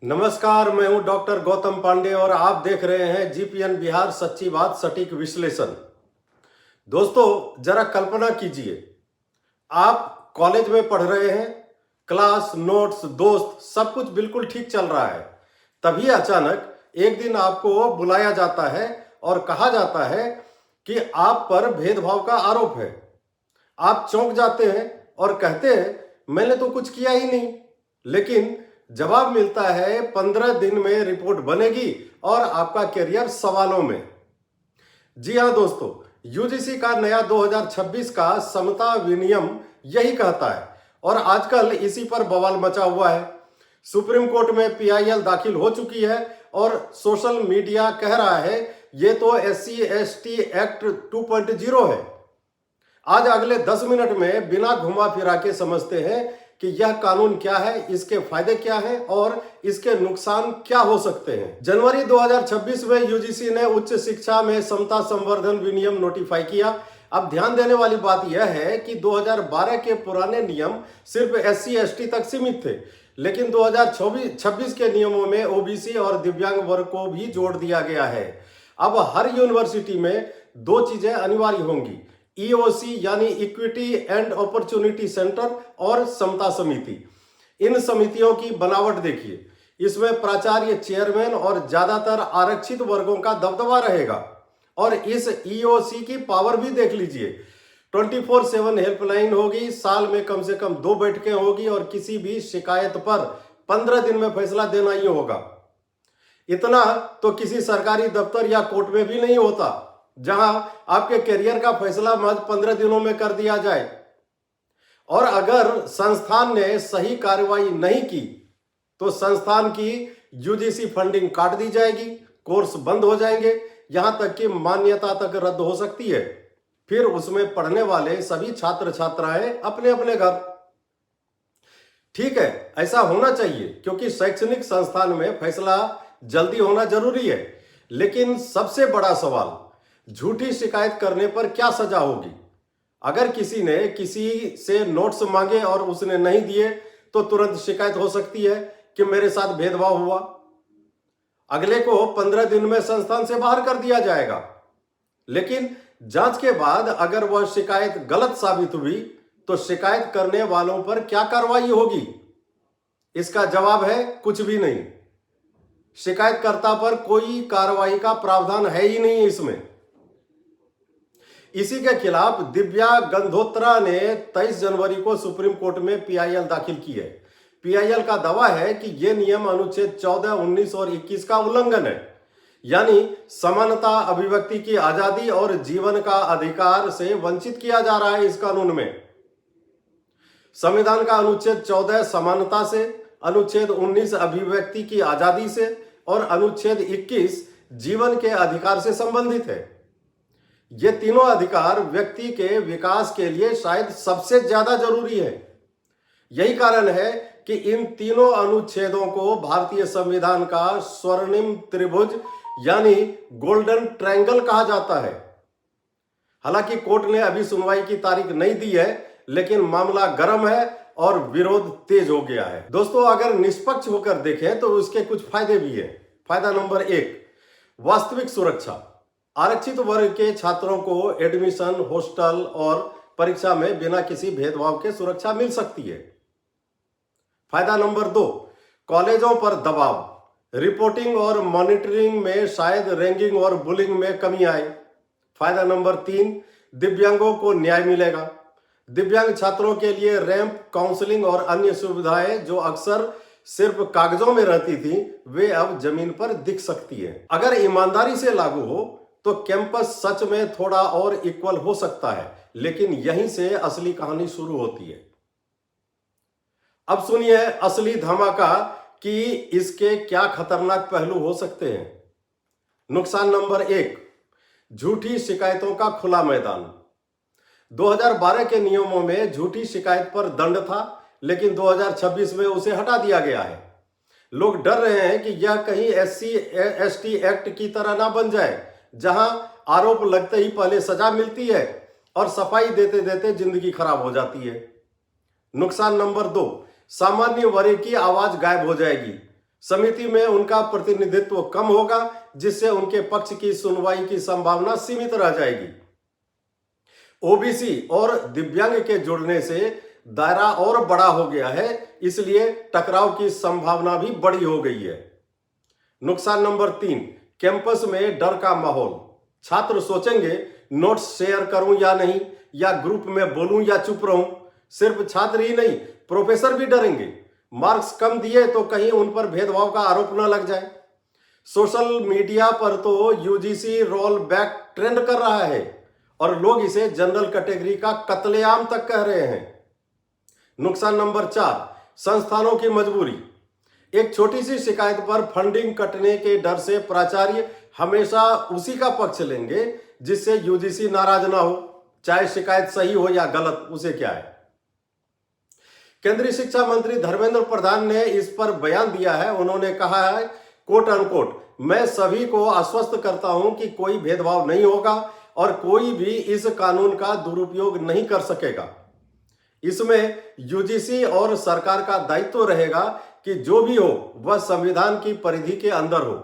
नमस्कार, मैं हूं डॉक्टर गौतम पांडे और आप देख रहे हैं जीपीएन बिहार सच्ची बात सटीक विश्लेषण। दोस्तों, जरा कल्पना कीजिए, आप कॉलेज में पढ़ रहे हैं, क्लास, नोट्स, दोस्त सब कुछ बिल्कुल ठीक चल रहा है। तभी अचानक एक दिन आपको बुलाया जाता है और कहा जाता है कि आप पर भेदभाव का आरोप है। आप चौंक जाते हैं और कहते हैं, मैंने तो कुछ किया ही नहीं। लेकिन जवाब मिलता है 15 दिन में रिपोर्ट बनेगी और आपका करियर सवालों में। जी हाँ दोस्तों, यूजीसी का नया 2026 का समता विनियम यही कहता है और आजकल इसी पर बवाल मचा हुआ है। सुप्रीम कोर्ट में पीआईएल दाखिल हो चुकी है और सोशल मीडिया कह रहा है ये तो एससी एसटी एक्ट 2.0 है। आज अगले 10 मिनट में बिना घुमा फिरा के समझते हैं कि यह कानून क्या है, इसके फायदे क्या हैं और इसके नुकसान क्या हो सकते हैं। जनवरी 2026 में यूजीसी ने उच्च शिक्षा में समता संवर्धन विनियम नोटिफाई किया। अब ध्यान देने वाली बात यह है कि 2012 के पुराने नियम सिर्फ एससी एसटी तक सीमित थे, लेकिन 2026 के नियमों में ओबीसी और दिव्यांग वर्ग को भी जोड़ दिया गया है। अब हर यूनिवर्सिटी में दो चीजें अनिवार्य होंगी, ईओसी यानी इक्विटी एंड अपॉर्चुनिटी सेंटर और समता समिति। इन समितियों की बनावट देखिए, इसमें प्राचार्य, चेयरमैन और ज्यादातर आरक्षित वर्गों का दबदबा रहेगा। और इस ईओसी की पावर भी देख लीजिए, 24/7 हेल्पलाइन होगी, साल में कम से कम 2 बैठकें होगी और किसी भी शिकायत पर 15 दिन में फैसला देना ही होगा। इतना तो किसी सरकारी दफ्तर या कोर्ट में भी नहीं होता, जहां आपके करियर का फैसला महज 15 दिनों में कर दिया जाए। और अगर संस्थान ने सही कार्रवाई नहीं की तो संस्थान की यूजीसी फंडिंग काट दी जाएगी, कोर्स बंद हो जाएंगे, यहां तक कि मान्यता तक रद्द हो सकती है। फिर उसमें पढ़ने वाले सभी छात्र छात्राएं अपने अपने घर। ठीक है, ऐसा होना चाहिए क्योंकि शैक्षणिक संस्थान में फैसला जल्दी होना जरूरी है। लेकिन सबसे बड़ा सवाल, झूठी शिकायत करने पर क्या सजा होगी? अगर किसी ने किसी से नोट्स मांगे और उसने नहीं दिए तो तुरंत शिकायत हो सकती है कि मेरे साथ भेदभाव हुआ। अगले को 15 दिन में संस्थान से बाहर कर दिया जाएगा। लेकिन जांच के बाद अगर वह शिकायत गलत साबित हुई तो शिकायत करने वालों पर क्या कार्रवाई होगी? इसका जवाब है कुछ भी नहीं। शिकायतकर्ता पर कोई कार्रवाई का प्रावधान है ही नहीं इसमें। इसी के खिलाफ दिव्या गंधोत्रा ने 23 जनवरी को सुप्रीम कोर्ट में पीआईएल दाखिल की है। पीआईएल का दावा है कि यह नियम अनुच्छेद 14, 19 और 21 का उल्लंघन है, यानी समानता, अभिव्यक्ति की आजादी और जीवन का अधिकार से वंचित किया जा रहा है इस कानून में। संविधान का अनुच्छेद 14 समानता से, अनुच्छेद 19 अभिव्यक्ति की आजादी से और अनुच्छेद 21 जीवन के अधिकार से संबंधित है। ये तीनों अधिकार व्यक्ति के विकास के लिए शायद सबसे ज्यादा जरूरी है। यही कारण है कि इन तीनों अनुच्छेदों को भारतीय संविधान का स्वर्णिम त्रिभुज यानी गोल्डन ट्रायंगल कहा जाता है। हालांकि कोर्ट ने अभी सुनवाई की तारीख नहीं दी है, लेकिन मामला गर्म है और विरोध तेज हो गया है। दोस्तों, अगर निष्पक्ष होकर देखें तो उसके कुछ फायदे भी हैं। फायदा नंबर 1, वास्तविक सुरक्षा। आरक्षित वर्ग के छात्रों को एडमिशन, हॉस्टल और परीक्षा में बिना किसी भेदभाव के सुरक्षा मिल सकती है। फायदा नंबर 2, कॉलेजों पर दबाव। रिपोर्टिंग और मॉनिटरिंग में शायद रैंकिंग और बुलिंग में कमी आए। फायदा नंबर 3, दिव्यांगों को न्याय मिलेगा। दिव्यांग छात्रों के लिए रैंप, काउंसलिंग और अन्य सुविधाएं जो अक्सर सिर्फ कागजों में रहती थी, वे अब जमीन पर दिख सकती है। अगर ईमानदारी से लागू हो तो कैंपस सच में थोड़ा और इक्वल हो सकता है, लेकिन यहीं से असली कहानी शुरू होती है। अब सुनिए असली धमाका कि इसके क्या खतरनाक पहलू हो सकते हैं। नुकसान नंबर 1, झूठी शिकायतों का खुला मैदान। 2012 के नियमों में झूठी शिकायत पर दंड था, लेकिन 2026 में उसे हटा दिया गया है। लोग डर रहे हैं कि यह कहीं एससी एसटी एक्ट की तरह ना बन जाए, जहां आरोप लगते ही पहले सजा मिलती है और सफाई देते देते जिंदगी खराब हो जाती है। नुकसान नंबर 2, सामान्य वर्ग की आवाज गायब हो जाएगी। समिति में उनका प्रतिनिधित्व कम होगा, जिससे उनके पक्ष की सुनवाई की संभावना सीमित रह जाएगी। ओबीसी और दिव्यांग के जुड़ने से दायरा और बड़ा हो गया है, इसलिए टकराव की संभावना भी बड़ी हो गई है। नुकसान नंबर 3, कैंपस में डर का माहौल। छात्र सोचेंगे नोट्स शेयर करूं या नहीं, या ग्रुप में बोलूं या चुप रहूं। सिर्फ छात्र ही नहीं, प्रोफेसर भी डरेंगे। मार्क्स कम दिए तो कहीं उन पर भेदभाव का आरोप न लग जाए। सोशल मीडिया पर तो यूजीसी रोल बैक ट्रेंड कर रहा है और लोग इसे जनरल कैटेगरी का कत्लेआम तक कह रहे हैं। नुकसान नंबर 4, संस्थानों की मजबूरी। एक छोटी सी शिकायत पर फंडिंग कटने के डर से प्राचार्य हमेशा उसी का पक्ष लेंगे जिससे यूजीसी नाराज ना हो, चाहे शिकायत सही हो या गलत, उसे क्या है। केंद्रीय शिक्षा मंत्री धर्मेंद्र प्रधान ने इस पर बयान दिया है। उन्होंने कहा है, कोट अनकोट, मैं सभी को आश्वस्त करता हूं कि कोई भेदभाव नहीं होगा और कोई भी इस कानून का दुरुपयोग नहीं कर सकेगा। इसमें यूजीसी और सरकार का दायित्व रहेगा कि जो भी हो वह संविधान की परिधि के अंदर हो।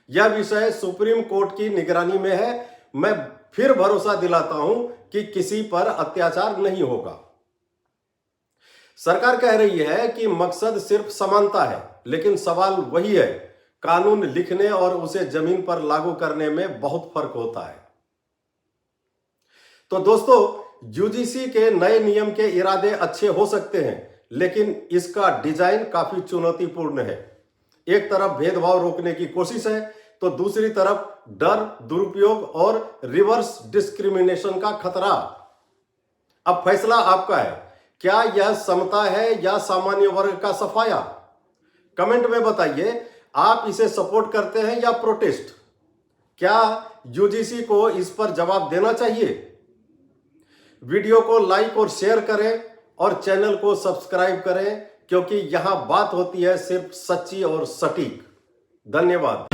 यह विषय सुप्रीम कोर्ट की निगरानी में है। मैं फिर भरोसा दिलाता हूं कि किसी पर अत्याचार नहीं होगा। सरकार कह रही है कि मकसद सिर्फ समानता है, लेकिन सवाल वही है, कानून लिखने और उसे जमीन पर लागू करने में बहुत फर्क होता है। तो दोस्तों, यूजीसी के नए नियम के इरादे अच्छे हो सकते हैं, लेकिन इसका डिजाइन काफी चुनौतीपूर्ण है। एक तरफ भेदभाव रोकने की कोशिश है, तो दूसरी तरफ डर, दुरुपयोग और रिवर्स डिस्क्रिमिनेशन का खतरा। अब फैसला आपका है, क्या यह समता है या सामान्य वर्ग का सफाया? कमेंट में बताइए, आप इसे सपोर्ट करते हैं या प्रोटेस्ट? क्या यूजीसी को इस पर जवाब देना चाहिए? वीडियो को लाइक और शेयर करें और चैनल को सब्सक्राइब करें, क्योंकि यहां बात होती है सिर्फ सच्ची और सटीक। धन्यवाद।